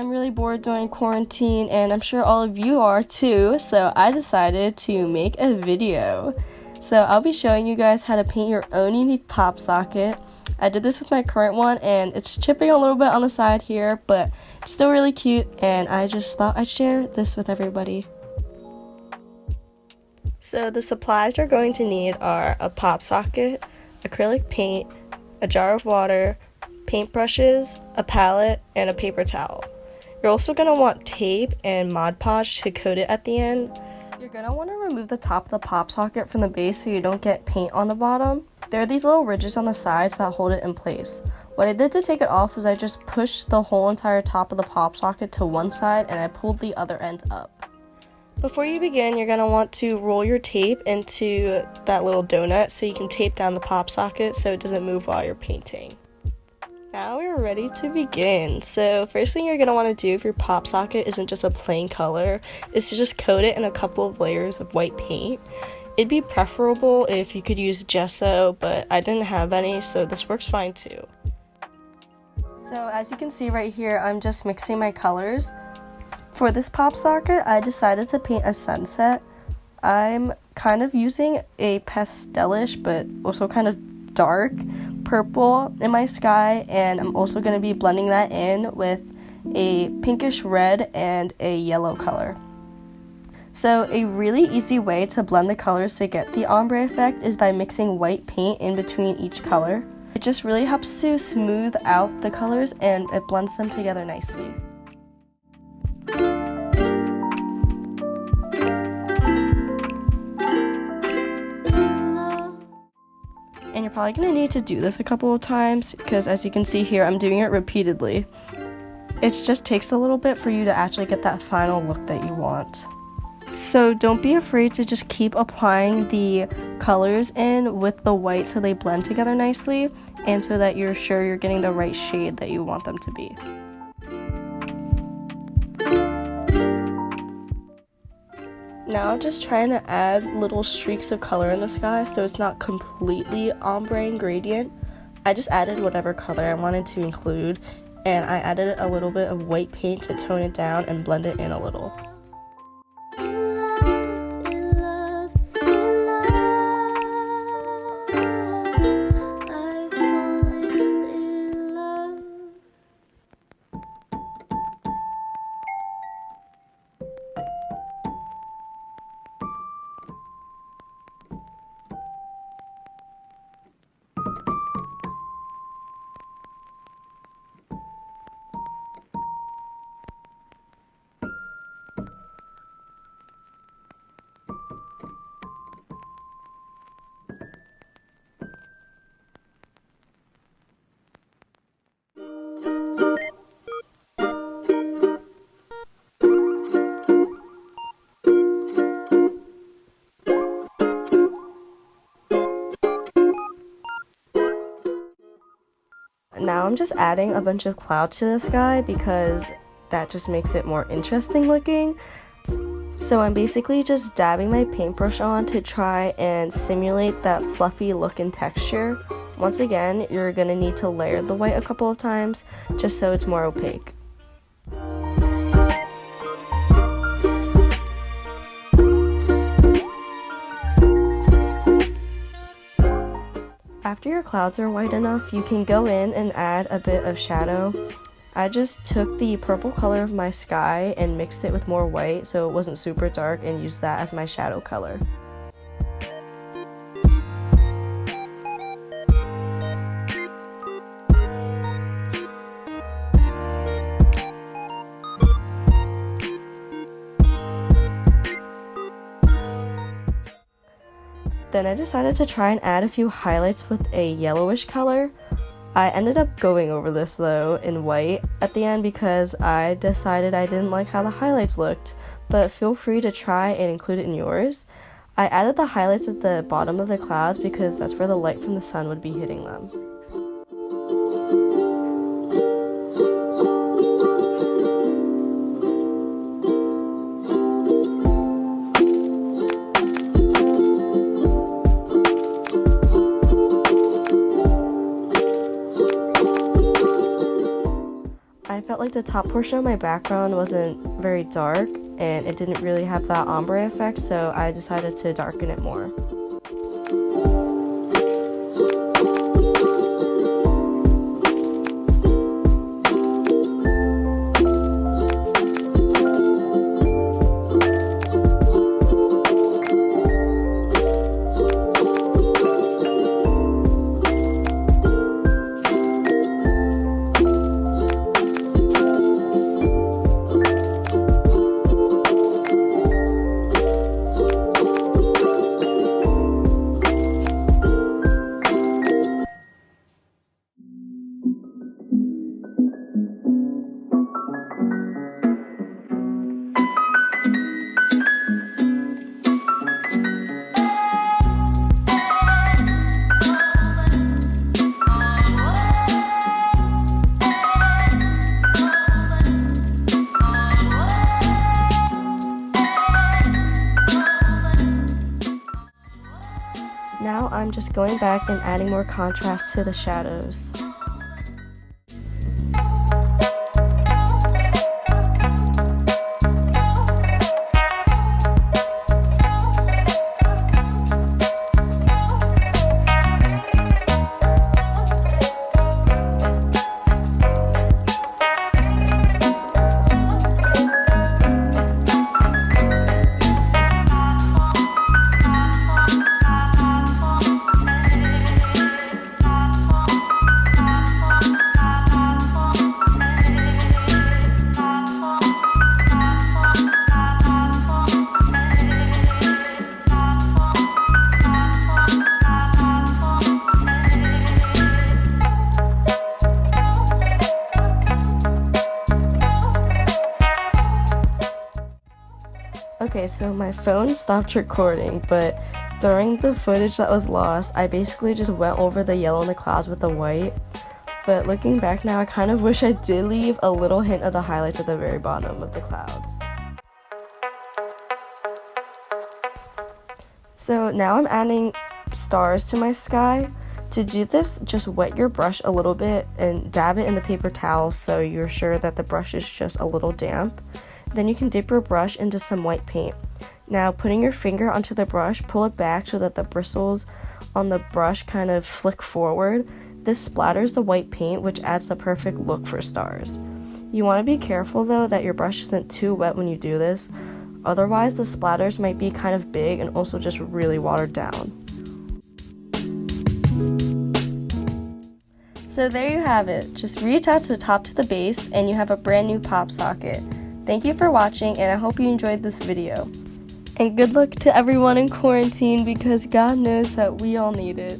I'm really bored during quarantine, and I'm sure all of you are too, so I decided to make a video. So I'll be showing you guys how to paint your own unique pop socket. I did this with my current one, and it's chipping a little bit on the side here, but it's still really cute, and I just thought I'd share this with everybody. So the supplies you're going to need are a pop socket, acrylic paint, a jar of water, paintbrushes, a palette, and a paper towel. You're also going to want tape and Mod Podge to coat it at the end. You're going to want to remove the top of the pop socket from the base so you don't get paint on the bottom. There are these little ridges on the sides that hold it in place. What I did to take it off was I just pushed the whole entire top of the pop socket to one side and I pulled the other end up. Before you begin, you're going to want to roll your tape into that little donut so you can tape down the pop socket so it doesn't move while you're painting. Now we're ready to begin. So first thing you're going to want to do if your pop socket isn't just a plain color is to just coat it in a couple of layers of white paint. It'd be preferable if you could use gesso, but I didn't have any, so this works fine too. So as you can see right here, I'm just mixing my colors. For this pop socket, I decided to paint a sunset. I'm kind of using a pastelish but also kind of dark purple in my sky, and I'm also going to be blending that in with a pinkish red and a yellow color. So a really easy way to blend the colors to get the ombre effect is by mixing white paint in between each color. It just really helps to smooth out the colors and it blends them together nicely. And you're probably going to need to do this a couple of times because as you can see here, I'm doing it repeatedly. It just takes a little bit for you to actually get that final look that you want. So don't be afraid to just keep applying the colors in with the white so they blend together nicely and so that you're sure you're getting the right shade that you want them to be. Now I'm just trying to add little streaks of color in the sky so it's not completely ombre and gradient. I just added whatever color I wanted to include, and I added a little bit of white paint to tone it down and blend it in a little. Now I'm just adding a bunch of clouds to the sky because that just makes it more interesting looking. So I'm basically just dabbing my paintbrush on to try and simulate that fluffy look and texture. Once again, you're going to need to layer the white a couple of times just so it's more opaque. After your clouds are white enough, you can go in and add a bit of shadow. I just took the purple color of my sky and mixed it with more white so it wasn't super dark and used that as my shadow color. Then I decided to try and add a few highlights with a yellowish color. I ended up going over this though in white at the end because I decided I didn't like how the highlights looked, but feel free to try and include it in yours. I added the highlights at the bottom of the clouds because that's where the light from the sun would be hitting them. felt like the top portion of my background wasn't very dark and it didn't really have that ombre effect, so I decided to darken it more. Now I'm just going back and adding more contrast to the shadows. Okay, so my phone stopped recording, but during the footage that was lost, I basically just went over the yellow in the clouds with the white. But looking back now, I kind of wish I did leave a little hint of the highlights at the very bottom of the clouds. So now I'm adding stars to my sky. To do this, just wet your brush a little bit and dab it in the paper towel so you're sure that the brush is just a little damp. Then you can dip your brush into some white paint. Now, putting your finger onto the brush, pull it back so that the bristles on the brush kind of flick forward. This splatters the white paint, which adds the perfect look for stars. You want to be careful though that your brush isn't too wet when you do this, otherwise the splatters might be kind of big and also just really watered down. So there you have it. Just reattach the top to the base and you have a brand new pop socket. Thank you for watching and I hope you enjoyed this video. And good luck to everyone in quarantine because God knows that we all need it.